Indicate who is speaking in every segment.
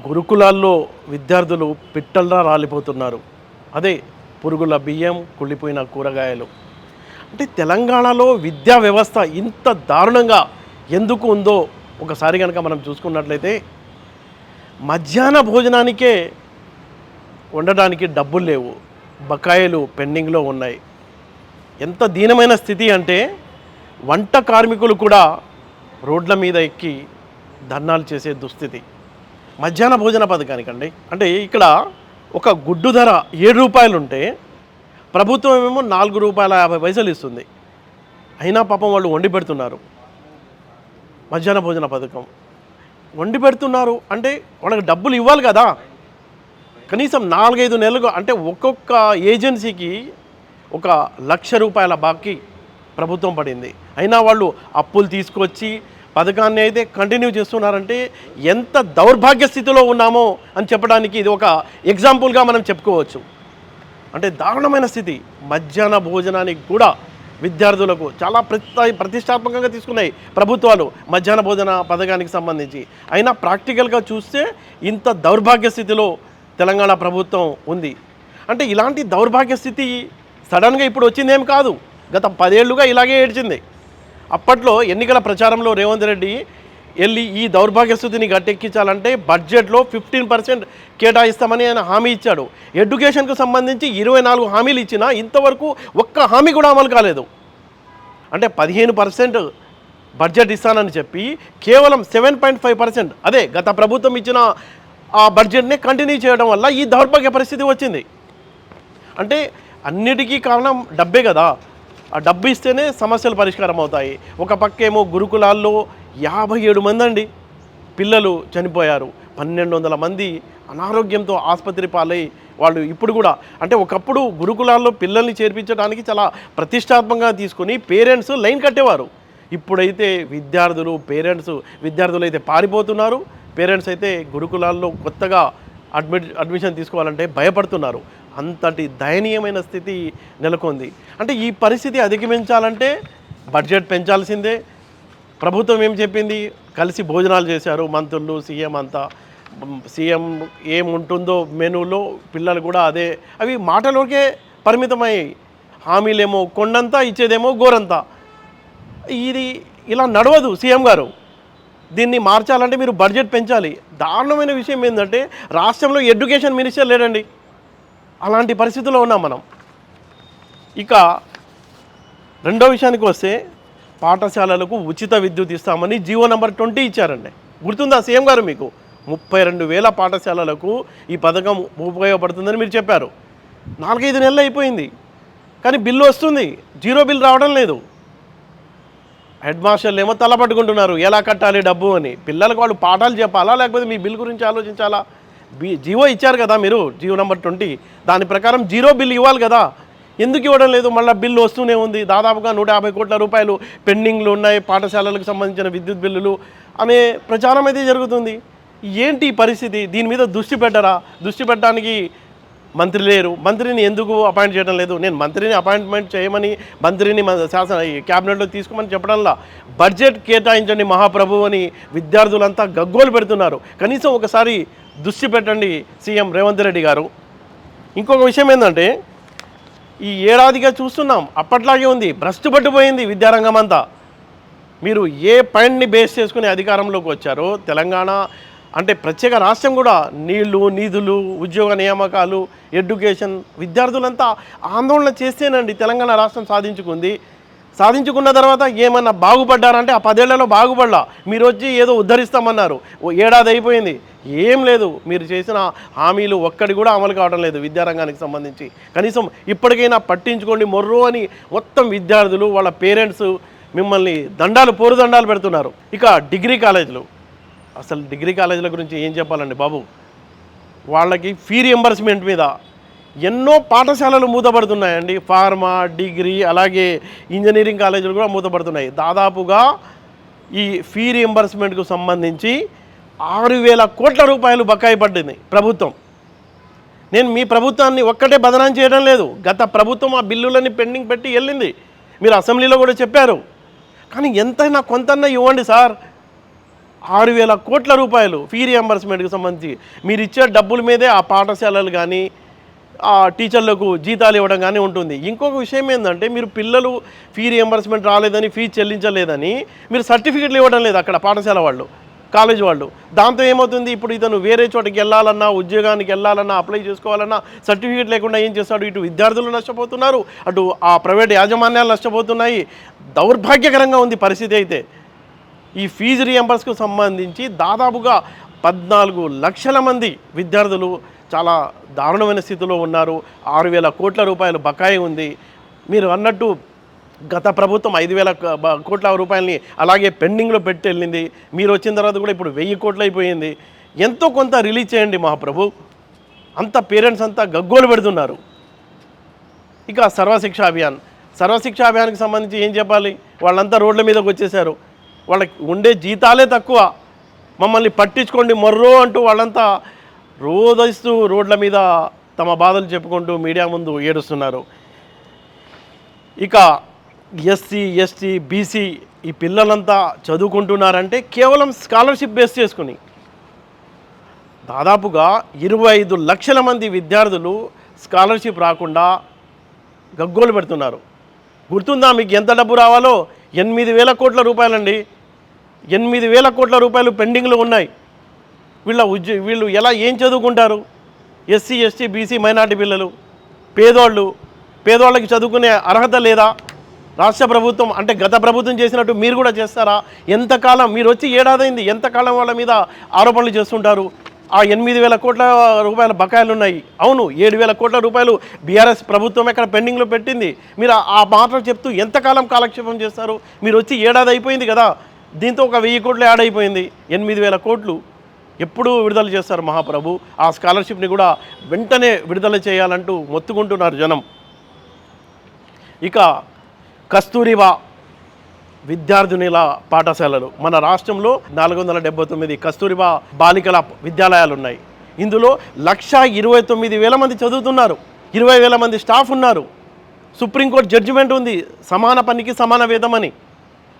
Speaker 1: గురుకులాల్లో విద్యార్థులు పిట్టల్లా రాలిపోతున్నారు. అదే పురుగుల బియ్యం, కుళ్ళిపోయిన కూరగాయలు. అంటే తెలంగాణలో విద్యా వ్యవస్థ ఇంత దారుణంగా ఎందుకు ఉందో ఒకసారి కనుక మనం చూసుకున్నట్లయితే, మధ్యాహ్న భోజనానికే వండడానికి డబ్బులు లేవు, బకాయిలు పెండింగ్లో ఉన్నాయి. ఎంత దీనమైన స్థితి అంటే వంట కార్మికులు కూడా రోడ్ల మీద ఎక్కి ధర్నాలు చేసే దుస్థితి. మధ్యాహ్న భోజన పథకానికండి. అంటే ఇక్కడ ఒక గుడ్డు ధర 7 రూపాయలు ఉంటే ప్రభుత్వం ఏమో ₹4.50 ఇస్తుంది. అయినా పాపం వాళ్ళు వండి పెడుతున్నారు. మధ్యాహ్న భోజన పథకం వండి పెడుతున్నారు అంటే వాళ్ళకి డబ్బులు ఇవ్వాలి కదా. కనీసం 4-5 నెలలు అంటే ఒక్కొక్క ఏజెన్సీకి ₹1,00,000 బాకీ ప్రభుత్వం పడింది. అయినా వాళ్ళు అప్పులు తీసుకొచ్చి పథకాన్ని అయితే కంటిన్యూ చేస్తున్నారంటే ఎంత దౌర్భాగ్య స్థితిలో ఉన్నామో అని చెప్పడానికి ఇది ఒక ఎగ్జాంపుల్గా మనం చెప్పుకోవచ్చు. అంటే దారుణమైన స్థితి. మధ్యాహ్న భోజనానికి కూడా విద్యార్థులకు చాలా ప్రతిష్టాత్మకంగా తీసుకున్నాయి ప్రభుత్వాలు మధ్యాహ్న భోజన పథకానికి సంబంధించి. అయినా ప్రాక్టికల్గా చూస్తే ఇంత దౌర్భాగ్య స్థితిలో తెలంగాణ ప్రభుత్వం ఉంది. అంటే ఇలాంటి దౌర్భాగ్య స్థితి సడన్గా ఇప్పుడు వచ్చిందేం కాదు, గత 10 ఏళ్లుగా ఇలాగే ఏడ్చింది. అప్పట్లో ఎన్నికల ప్రచారంలో రేవంత్ రెడ్డి వెళ్ళి ఈ దౌర్భాగ్య స్థితిని గట్టెక్కించాలంటే బడ్జెట్లో 15% కేటాయిస్తామని ఆయన హామీ ఇచ్చాడు. ఎడ్యుకేషన్కు సంబంధించి 24 హామీలు ఇచ్చినా ఇంతవరకు ఒక్క హామీ కూడా అమలు కాలేదు. అంటే 15% బడ్జెట్ ఇస్తానని చెప్పి కేవలం 7.5% అదే గత ప్రభుత్వం ఇచ్చిన ఆ బడ్జెట్ని కంటిన్యూ చేయడం వల్ల ఈ దౌర్భాగ్య పరిస్థితి వచ్చింది. అంటే అన్నిటికీ కారణం డబ్బే కదా. ఆ డబ్బు ఇస్తేనే సమస్యలు పరిష్కారం అవుతాయి. ఒక పక్కేమో గురుకులాల్లో 57 మంది అండి పిల్లలు చనిపోయారు. 1200 మంది అనారోగ్యంతో ఆసుపత్రి పాలై వాళ్ళు ఇప్పుడు కూడా అంటే ఒకప్పుడు గురుకులాల్లో పిల్లల్ని చేర్పించడానికి చాలా ప్రతిష్టాత్మకంగా తీసుకొని పేరెంట్స్ లైన్ కట్టేవారు. ఇప్పుడైతే విద్యార్థులు అయితే పారిపోతున్నారు. పేరెంట్స్ అయితే గురుకులాల్లో కొత్తగా అడ్మిషన్ తీసుకోవాలంటే భయపడుతున్నారు. అంతటి దయనీయమైన స్థితి నెలకొంది. అంటే ఈ పరిస్థితి అధిగమించాలంటే బడ్జెట్ పెంచాల్సిందే. ప్రభుత్వం ఏం చెప్పింది, కలిసి భోజనాలు చేశారు మంత్రులు, సీఎం అంతా. సీఎం ఏముంటుందో మెనూలో పిల్లలు కూడా అదే, అవి మాటలోకే పరిమితమై హామీలేమో కొండంతా ఇచ్చేదేమో గోరంతా. ఇది ఇలా నడవదు సీఎం గారు. దీన్ని మార్చాలంటే మీరు బడ్జెట్ పెంచాలి. దారుణమైన విషయం ఏంటంటే రాష్ట్రంలో ఎడ్యుకేషన్ మినిస్టర్ లేడండి. అలాంటి పరిస్థితుల్లో ఉన్నాం మనం. ఇక రెండో విషయానికి వస్తే పాఠశాలలకు ఉచిత విద్యుత్ ఇస్తామని జీవో నంబర్ 20 ఇచ్చారండి. గుర్తుందా సీఎం గారు మీకు? 32,000 పాఠశాలలకు ఈ పథకం ఉపయోగపడుతుందని మీరు చెప్పారు. 4-5 నెలలు అయిపోయింది కానీ బిల్లు వస్తుంది, జీరో బిల్ రావడం లేదు. హెడ్ మాస్టర్లు ఏమో తలపట్టుకుంటున్నారు ఎలా కట్టాలి డబ్బు అని. పిల్లలకు వాళ్ళు పాఠాలు చెప్పాలా లేకపోతే మీ బిల్ గురించి ఆలోచించాలా? జీవో ఇచ్చారు కదా మీరు, జీవో నంబర్ 20, దాని ప్రకారం జీరో బిల్ ఇవ్వాలి కదా. ఎందుకు ఇవ్వడం లేదు? మళ్ళీ బిల్లు వస్తూనే ఉంది. దాదాపుగా 150 కోట్ల రూపాయలు పెండింగ్లు ఉన్నాయి పాఠశాలలకు సంబంధించిన విద్యుత్ బిల్లులు అనే ప్రచారం అయితే జరుగుతుంది. ఏంటి పరిస్థితి? దీని మీద దృష్టి పెట్టడానికి మంత్రి లేరు. మంత్రిని ఎందుకు అపాయింట్ చేయడం లేదు? నేను మంత్రిని అపాయింట్మెంట్ చేయమని మంత్రిని క్యాబినెట్లో తీసుకోమని చెప్పడంలా, బడ్జెట్ కేటాయించండి మహాప్రభు అని విద్యార్థులంతా గగ్గోలు పెడుతున్నారు. కనీసం ఒకసారి దృష్టి పెట్టండి సీఎం రేవంత్ రెడ్డి గారు. ఇంకొక విషయం ఏంటంటే ఈ ఏడాదిగా చూస్తున్నాం అప్పట్లాగే ఉంది, భ్రష్టు పట్టిపోయింది విద్యారంగం అంతా. మీరు ఏ పాయింట్ని బేస్ చేసుకుని అధికారంలోకి వచ్చారో తెలంగాణ అంటే ప్రత్యేక రాష్ట్రం కూడా నీళ్లు, నిధులు, ఉద్యోగ నియామకాలు, ఎడ్యుకేషన్, విద్యార్థులంతా ఆందోళన చేస్తేనండి తెలంగాణ రాష్ట్రం సాధించుకున్న తర్వాత ఏమన్నా బాగుపడ్డారంటే ఆ 10 ఏళ్లలో బాగుపడ్డా. మీరు వచ్చి ఏదో ఉద్ధరిస్తామన్నారు, ఏడాది అయిపోయింది, ఏం లేదు. మీరు చేసిన హామీలు ఒక్కడి కూడా అమలు కావడం లేదు విద్యారంగానికి సంబంధించి. కనీసం ఇప్పటికైనా పట్టించుకోండి మొర్రో అని మొత్తం విద్యార్థులు వాళ్ళ పేరెంట్స్ మిమ్మల్ని పోరుదండాలు పెడుతున్నారు. ఇక డిగ్రీ కాలేజీలు, అసలు డిగ్రీ కాలేజీల గురించి ఏం చెప్పాలండి బాబు. వాళ్ళకి ఫీ రియంబర్స్మెంట్ మీద ఎన్నో పాఠశాలలు మూతపడుతున్నాయండి. ఫార్మా, డిగ్రీ, అలాగే ఇంజనీరింగ్ కాలేజీలు కూడా మూతపడుతున్నాయి. దాదాపుగా ఈ ఫీ రియంబర్స్మెంట్కు సంబంధించి 6,000 కోట్ల రూపాయలు బకాయి పడింది ప్రభుత్వం. నేను మీ ప్రభుత్వాన్ని ఒక్కటే బదనాం చేయడం లేదు, గత ప్రభుత్వం ఆ బిల్లులని పెండింగ్ పెట్టి వెళ్ళింది. మీరు అసెంబ్లీలో కూడా చెప్పారు. కానీ ఎంతైనా కొంతన్నా ఇవ్వండి సార్. 6,000 కోట్ల రూపాయలు ఫీ రియంబర్స్మెంట్కి సంబంధించి మీరు ఇచ్చే డబ్బుల మీదే ఆ పాఠశాలలు కానీ ఆ టీచర్లకు జీతాలు ఇవ్వడం కానీ ఉంటుంది. ఇంకొక విషయం ఏంటంటే మీరు పిల్లలు ఫీ రియంబర్స్మెంట్ రాలేదని ఫీజు చెల్లించలేదని మీరు సర్టిఫికెట్లు ఇవ్వడం లేదు అక్కడ పాఠశాల వాళ్ళు, కాలేజ్ వాళ్ళు. దాంతో ఏమవుతుంది, ఇప్పుడు ఇతను వేరే చోటకి వెళ్ళాలన్నా, ఉద్యోగానికి వెళ్ళాలన్నా, అప్లై చేసుకోవాలన్నా సర్టిఫికేట్ లేకుండా ఏం చేస్తాడు, ఇటు విద్యార్థులు నష్టపోతున్నారు, అటు ఆ ప్రైవేట్ యాజమాన్యాలు నష్టపోతున్నాయి. దౌర్భాగ్యకరంగా ఉంది పరిస్థితి. అయితే ఈ ఫీజు రియంబర్స్కు సంబంధించి దాదాపుగా 14 లక్షల మంది విద్యార్థులు చాలా దారుణమైన స్థితిలో ఉన్నారు. 6,000 కోట్ల రూపాయలు బకాయి ఉంది. మీరు అన్నట్టు గత ప్రభుత్వం 5,000 కోట్ల రూపాయలని అలాగే పెండింగ్లో పెట్టి వెళ్ళింది. మీరు వచ్చిన తర్వాత కూడా ఇప్పుడు 1,000 కోట్లు అయిపోయింది. ఎంతో కొంత రిలీజ్ చేయండి మహాప్రభు. అంత పేరెంట్స్ అంతా గగ్గోలు పెడుతున్నారు. ఇక సర్వశిక్ష అభియాన్కి సంబంధించి ఏం చెప్పాలి, వాళ్ళంతా రోడ్ల మీదకి వచ్చేసారు. వాళ్ళకి ఉండే జీతాలే తక్కువ, మమ్మల్ని పట్టించుకోండి మొర్రో అంటూ వాళ్ళంతా రోదిస్తూ రోడ్ల మీద తమ బాధలు చెప్పుకుంటూ మీడియా ముందు ఏడుస్తున్నారు. ఇక ఎస్సీ, ఎస్టీ, బీసీ ఈ పిల్లలంతా చదువుకుంటున్నారంటే కేవలం స్కాలర్షిప్ బేస్ చేసుకుని. దాదాపుగా 25 లక్షల మంది విద్యార్థులు స్కాలర్షిప్ రాకుండా గగ్గోలు పెడుతున్నారు. గుర్తుందా మీకు ఎంత డబ్బు రావాలో? 8,000 కోట్ల రూపాయలండి. 8,000 కోట్ల రూపాయలు పెండింగ్లో ఉన్నాయి. వీళ్ళు ఎలా ఏం చదువుకుంటారు? ఎస్సీ, ఎస్టీ, బీసీ, మైనార్టీ పిల్లలు, పేదవాళ్ళకి చదువుకునే అర్హత లేదా? రాష్ట్ర ప్రభుత్వం అంటే గత ప్రభుత్వం చేసినట్టు మీరు కూడా చేస్తారా? ఎంతకాలం మీరు వచ్చి ఏడాదైంది, ఎంతకాలం వాళ్ళ మీద ఆరోపణలు చేస్తుంటారు? ఆ 8,000 కోట్ల రూపాయల బకాయిలు ఉన్నాయి. అవును, 7,000 కోట్ల రూపాయలు బీఆర్ఎస్ ప్రభుత్వం ఎక్కడ పెండింగ్లో పెట్టింది. మీరు ఆ మాటలు చెప్తూ ఎంతకాలం కాలక్షేపం చేస్తారు? మీరు వచ్చి ఏడాది అయిపోయింది కదా, దీంతో ఒక 1,000 కోట్లు యాడ్ అయిపోయింది. 8,000 కోట్లు ఎప్పుడు విడుదల చేస్తారు మహాప్రభు? ఆ స్కాలర్షిప్ని కూడా వెంటనే విడుదల చేయాలంటూ మొత్తుకుంటున్నారు జనం. ఇక కస్తూరిబా విద్యార్థినుల పాఠశాలలు మన రాష్ట్రంలో 479 కస్తూరిబా బాలికల విద్యాలయాలు ఉన్నాయి. ఇందులో 1,29,000 మంది చదువుతున్నారు. 20,000 మంది స్టాఫ్ ఉన్నారు. సుప్రీంకోర్టు జడ్జిమెంట్ ఉంది, సమాన పనికి సమాన వేతమని.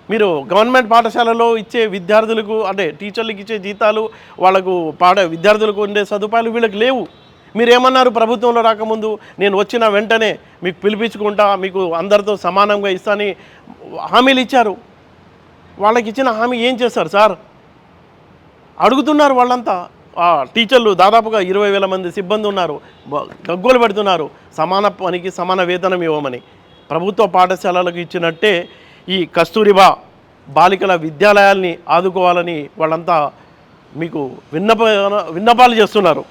Speaker 1: మీరు గవర్నమెంట్ పాఠశాలలో ఇచ్చే విద్యార్థులకు అంటే టీచర్లకు ఇచ్చే జీతాలు, వాళ్ళకు విద్యార్థులకు ఉండే సదుపాయాలు వీళ్ళకి లేవు. మీరేమన్నారు ప్రభుత్వంలో రాకముందు? నేను వచ్చిన వెంటనే మీకు పిలిపించుకుంటా, మీకు అందరితో సమానంగా ఇస్తాని హామీలు ఇచ్చారు. వాళ్ళకి ఇచ్చిన హామీ ఏం చేస్తారు సార్? అడుగుతున్నారు వాళ్ళంతా. టీచర్లు దాదాపుగా 20,000 మంది సిబ్బంది ఉన్నారు, గగ్గోలు పెడుతున్నారు సమాన పనికి సమాన వేతనం ఇవ్వమని. ప్రభుత్వ పాఠశాలలకు ఇచ్చినట్టే ఈ కస్తూరిబా బాలికల విద్యాలయాల్ని ఆదుకోవాలని వాళ్ళంతా మీకు విన్నపాలు చేస్తున్నారు.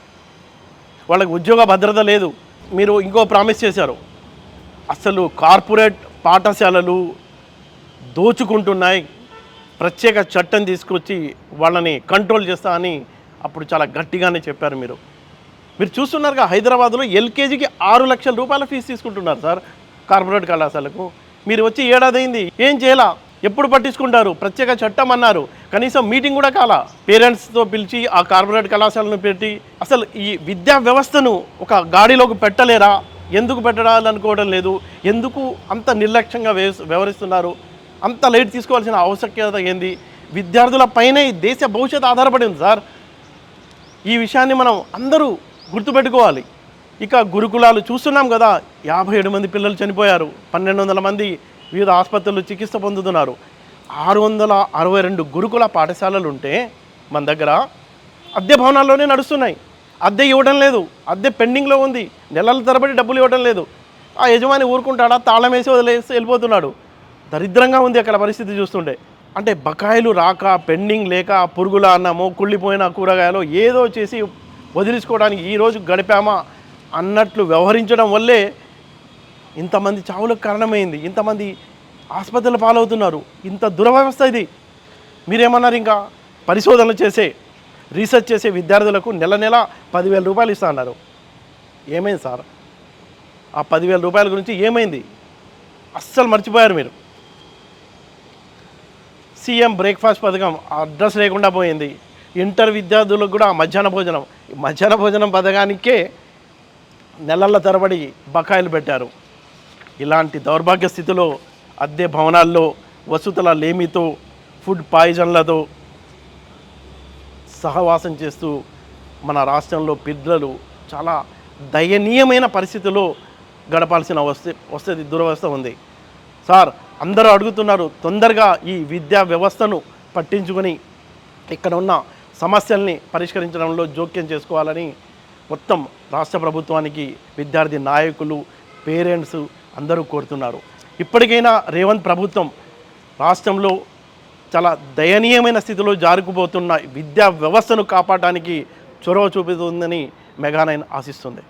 Speaker 1: వాళ్ళకి ఉద్యోగ భద్రత లేదు. మీరు ఇంకో ప్రామిస్ చేశారు, అసలు కార్పొరేట్ పాఠశాలలు దోచుకుంటున్నాయి, ప్రత్యేక చట్టం తీసుకొచ్చి వాళ్ళని కంట్రోల్ చేస్తా అని అప్పుడు చాలా గట్టిగానే చెప్పారు. మీరు చూస్తున్నారుగా, హైదరాబాద్లో ఎల్కేజీకి 6 లక్షల రూపాయల ఫీజు తీసుకుంటున్నారు సార్ కార్పొరేట్ కళాశాలకు. మీరు వచ్చి ఏడాది అయింది, ఏం చేయాలా? ఎప్పుడు పట్టించుకుంటారు? ప్రత్యేక చట్టం అన్నారు, కనీసం మీటింగ్ కూడా కాలా. పేరెంట్స్తో పిలిచి ఆ కార్పొరేట్ కళాశాలను పెట్టి అసలు ఈ విద్యా వ్యవస్థను ఒక గాడిలోకి పెట్టలేరా? ఎందుకు పెట్టాలనుకోవడం లేదు? ఎందుకు అంత నిర్లక్ష్యంగా వ్యవహరిస్తున్నారు? అంత లైట్ తీసుకోవాల్సిన ఆవశ్యకత ఏంది? విద్యార్థుల పైనే ఈ దేశ భవిష్యత్తు ఆధారపడి ఉంది సార్. ఈ విషయాన్ని మనం అందరూ గుర్తుపెట్టుకోవాలి. ఇక గురుకులాలు చూస్తున్నాం కదా, 57 మంది పిల్లలు చనిపోయారు, 1,200 మంది వివిధ ఆసుపత్రుల్లో చికిత్స పొందుతున్నారు. 662 గురుకుల పాఠశాలలు ఉంటే మన దగ్గర అద్దె భవనాల్లోనే నడుస్తున్నాయి. అద్దె ఇవ్వడం లేదు, అద్దె పెండింగ్లో ఉంది, నెలల తరబడి డబ్బులు ఇవ్వడం లేదు. ఆ యజమాని ఊరుకుంటాడా? తాళం వేసి వదిలేసి వెళ్ళిపోతున్నాడు. దరిద్రంగా ఉంది అక్కడ పరిస్థితి చూస్తుంటే. అంటే బకాయిలు రాక, పెండింగ్ లేక, పురుగుల అన్నమో, కుళ్ళిపోయిన కూరగాయలు ఏదో చేసి వదిలించుకోవడానికి ఈరోజు గడిపామా అన్నట్లు వ్యవహరించడం వల్లే ఇంతమంది చావులకు కారణమైంది. ఇంతమంది ఆసుపత్రుల పాలవుతున్నారు. ఇంత దురవ్యవస్థ ఇది. మీరేమన్నారు? ఇంకా పరిశోధనలు చేసే, రీసెర్చ్ చేసే విద్యార్థులకు నెల 10,000 రూపాయలు ఇస్తా అన్నారు. ఏమైంది సార్? ఆ 10,000 రూపాయల గురించి ఏమైంది? అస్సలు మర్చిపోయారు మీరు. సీఎం బ్రేక్ఫాస్ట్ పథకం అడ్రస్ లేకుండా పోయింది. ఇంటర్ విద్యార్థులకు కూడా మధ్యాహ్న భోజనం పథకానికే నెలల తరబడి బకాయిలు పెట్టారు. ఇలాంటి దౌర్భాగ్య స్థితిలో అద్దె భవనాల్లో వసతుల లేమితో, ఫుడ్ పాయిజన్లతో సహవాసం చేస్తూ మన రాష్ట్రంలో పిల్లలు చాలా దయనీయమైన పరిస్థితిలో గడపాల్సిన వస్తుంది దురవస్థ ఉంది. సార్ అందరూ అడుగుతున్నారు, తొందరగా ఈ విద్యా వ్యవస్థను పట్టించుకొని ఇక్కడ ఉన్న సమస్యల్ని పరిష్కరించడంలో జోక్యం చేసుకోవాలని మొత్తం రాష్ట్ర ప్రభుత్వానికి విద్యార్థి నాయకులు, పేరెంట్స్ అందరూ కోరుతున్నారు. ఇప్పటికైనా రేవంత్ ప్రభుత్వం రాష్ట్రంలో చాలా దయనీయమైన స్థితిలో జారుకుపోతున్న విద్యా వ్యవస్థను కాపాడడానికి చొరవ చూపుతుందని మెగా9 ఆశిస్తుంది.